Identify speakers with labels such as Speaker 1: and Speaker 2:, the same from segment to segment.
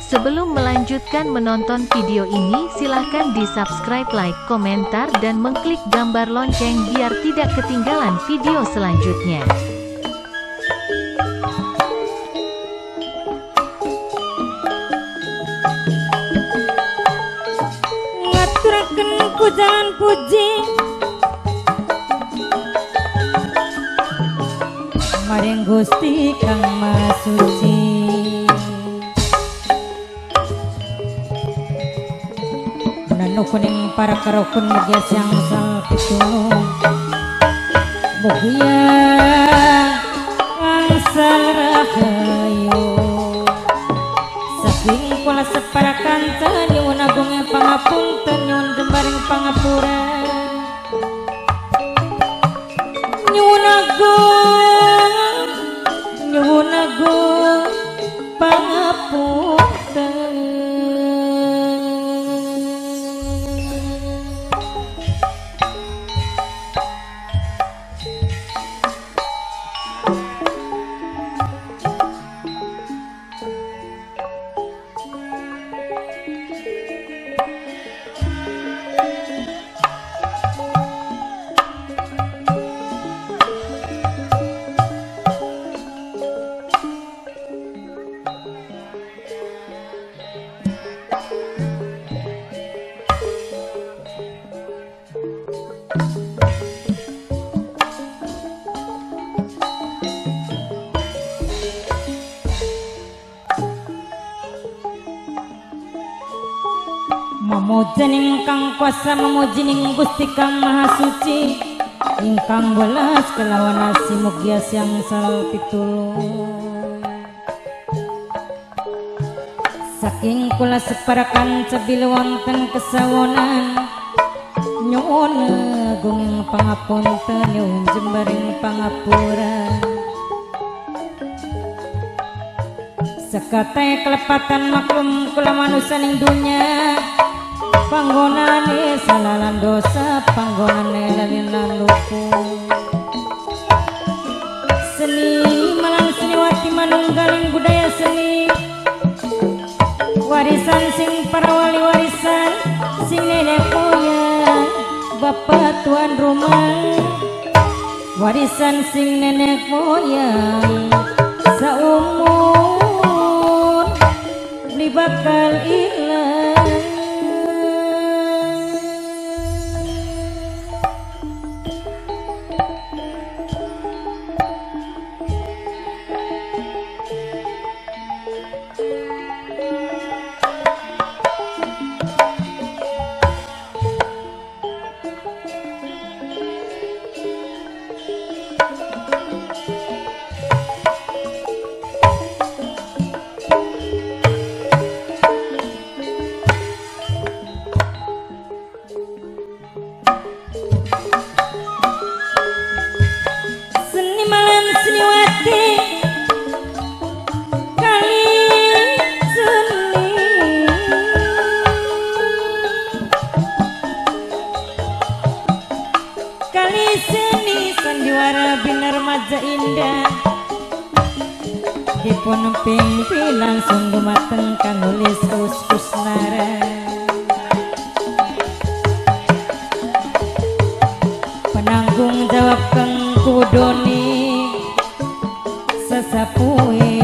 Speaker 1: Sebelum melanjutkan menonton video ini, silahkan di-subscribe, like, komentar, dan mengklik gambar lonceng biar tidak ketinggalan video selanjutnya.
Speaker 2: Ngaturaken pujian puji maring Gusti Kang Maha Suci. Kuning para karokun mugia siang sal pitulung mugia angsal rahayu saking kula separakan nyuwun agung pangapunten nyuwun jembaring pangapura nyuwun agung pangapunten. Memuji ingkang kuasa memuji ning Gusti Kang Maha Suci ingkang welas kelawan asi mugia siang sal pitulung saking kula separakan cebil wonten kesawonan nyuwun agung pangapunten nyuwun jembaring pangapura sekate kelepatan maklum kula manusia ning dunya panggonane salalan dosa panggonane lalinan lupu seni malang seniwati manunggaling budaya seni warisan sing para wali warisan sing nenek moyang bapak tuan rumah warisan sing nenek moyang saumur beli bakal ilang. Dipun pimpinan langsung gumateng kang nulis Kusnara penanggung jawab kang kudoni sesapuhe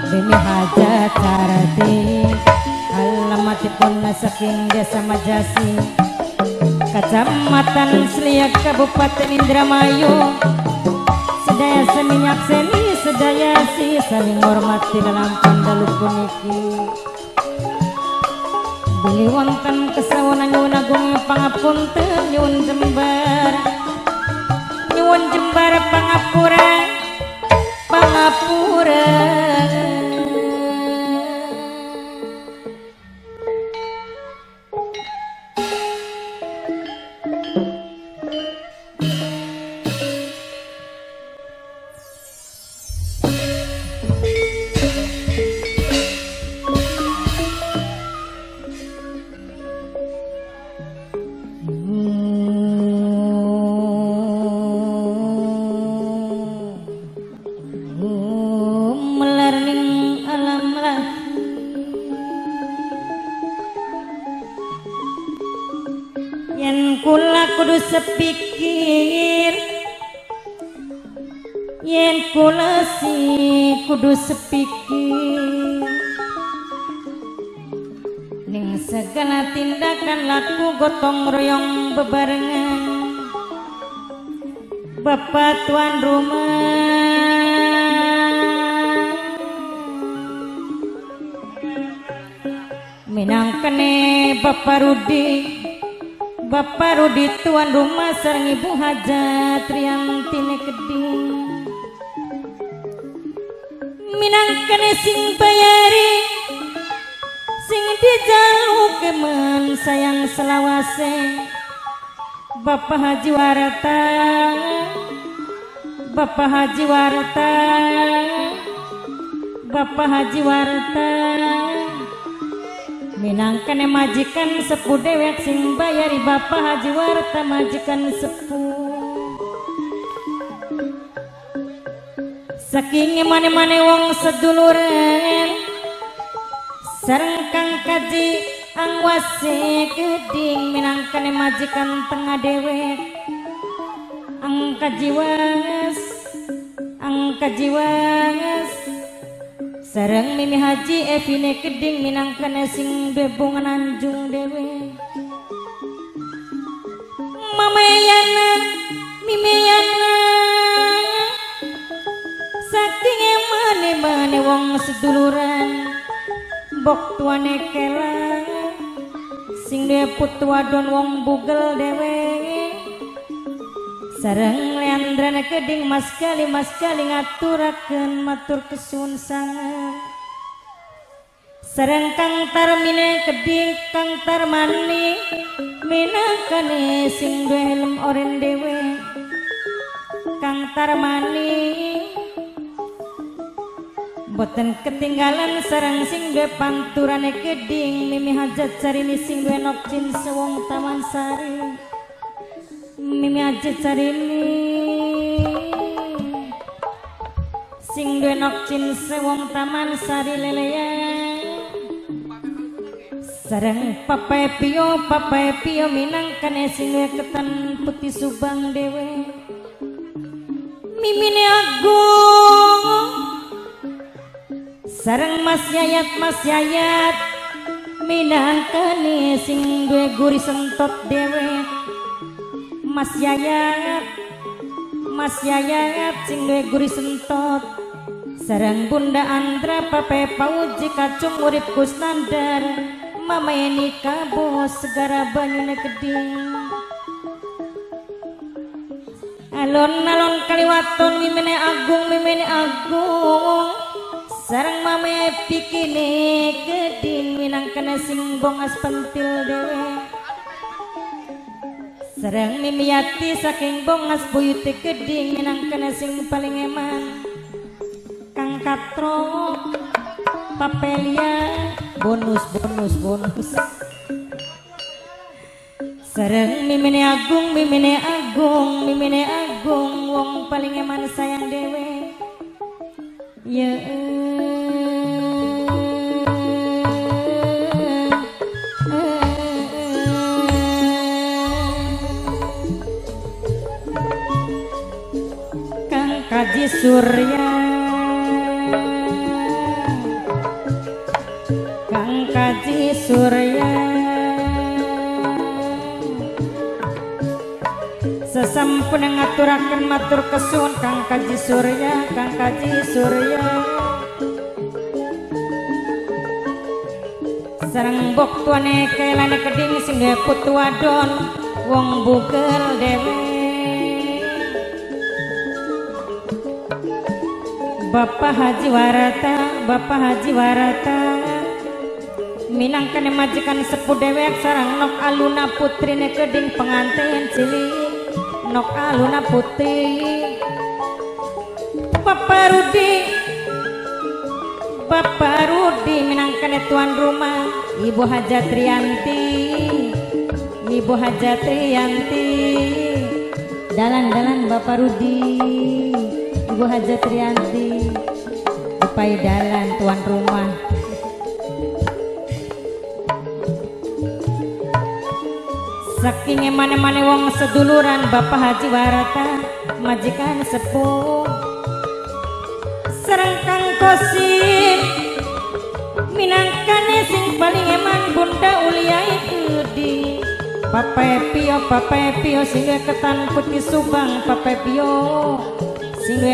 Speaker 2: demi hajat carati alamatipun saking desa Majasi Kecamatan Seliak Kabupaten Indramayu sedaya seminyak seni sedaya si saling hormati dalam pandalu puniki beli wonten kesawonan nyuwun agung pangapunten nyuwun jembar pangapura yen kula kudu sepikir, yen kula kudu sepikir ning segala tindakan laku gotong royong bebarengan. Bapak tuan rumah minangkene Bapak Rudi tuan rumah sareng Ibu Hajat Riantine Keding minangkene sing bayari sing dijalukeun sayang selawase. Bapak Haji Warta, Bapak Haji Warta, Bapak Haji Warta minangkene majikan sepuh dewek sing bayari. Bapak Haji Warta majikan sepuh saking mane-mane wong seduluran sareng Kang Kaji Angwase Keding minangkane majikan tengah dewek. Angka jiwas sareng Mimi Haji Evine Keding minangkane sing bebungan anjung dewek. Mamayana Mimiyana saking mane-mane wong seduluran bok tuane kela sing dia putu wadon wong bugel dewe sareng Leandrana Keding mas kali ngaturakeun matur kesuwun sangat sareng Kang Tarmine Keding Kang Tarmani minangkane sing duwe helm oren dewe. Kang Tarmani boten ketinggalan sareng sing duwe panturane Keding Mimi Hajat Sarini sing duwe nokcin sewong Taman Sari. Mimi Hajat Sarini sing duwe nokcin sewong Taman Sari leleya sareng Papa Pio minangkane sing duwe ketan putih Subang dewe. Mimine Agung sareng Mas Yayat minangkane sing duwe guri sentot dewe. Mas Yayat sing duwe guri sentot sareng Bunda Andra Pape Pauji Kacung urip Kusnandar Mama Eni Kabo segara banyune Keding. Alon-alon kaliwaton Mimine Agung sareng Mame Pikine Keding minangkane sing bongas pentil dewe. Sareng Mimiati saking bongas buyute Keding minangkane sing paling eman. Kang Katro Papelia bonus sareng Mimine Agung wong paling eman sayang dewe. Ya Kang Kaji Surya sesampun ngaturaken matur kesuwun Kang Kaji Surya sareng bok tuane kelane Keding sing duwe putu wadon wong bugel dewe. Bapak Haji Warata minangkane majikan sepuh dewek sareng Nok Aluna putrine Keding pengantin cilik Nok Aluna putri. Bapak Rudi minangkane tuan rumah. Ibu Hajat Rianti dalan Bapak Rudi Ibu Hajat Rianti upai dalan tuan rumah. saking emane-mane wong seduluran Bapak Haji Warata majikan sepuh sareng Kang Kosim minangkane sing paling eman Bunda Uliai Gedi Pape Pio sing ketan putih Subang Pape Pio sing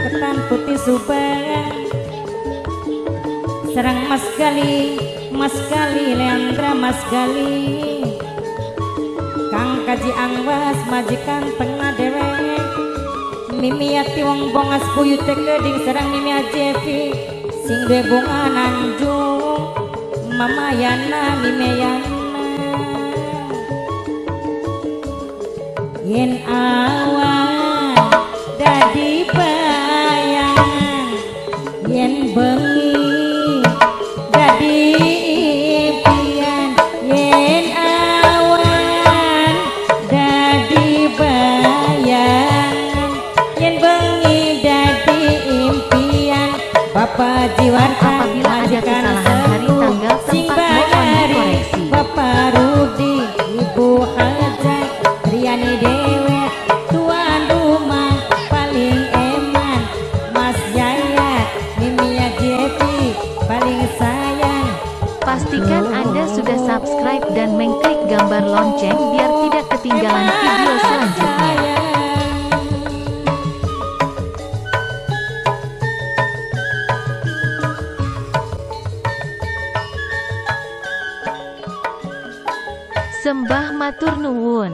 Speaker 2: ketan putih Subang sareng Mas Gali Leandra Mas Gali Kang Kaji Angwas majikan tengah dewek Mimi Yati wong bongas buyut keding sareng Mimi Ajevi sing duwe bunga Nanjung Mama Yana Mimi Yana yen awan dadi bayangan yen bengi dadi impian yen awan dadi bayangan yen bengi dadi impian Bapak Jiwarta
Speaker 1: Apabila ada kesalahan hari tanggal tempat mohon dikoreksi.
Speaker 2: Bapak Rudi Ibu Hajat Riani Dewe tuan rumah paling eman Mas Yaya Mimi Jepi paling sayang.
Speaker 1: Pastikan Anda sudah subscribe dan mengklik gambar lonceng biar tidak ketinggalan video selanjutnya. Sembah matur nuwun.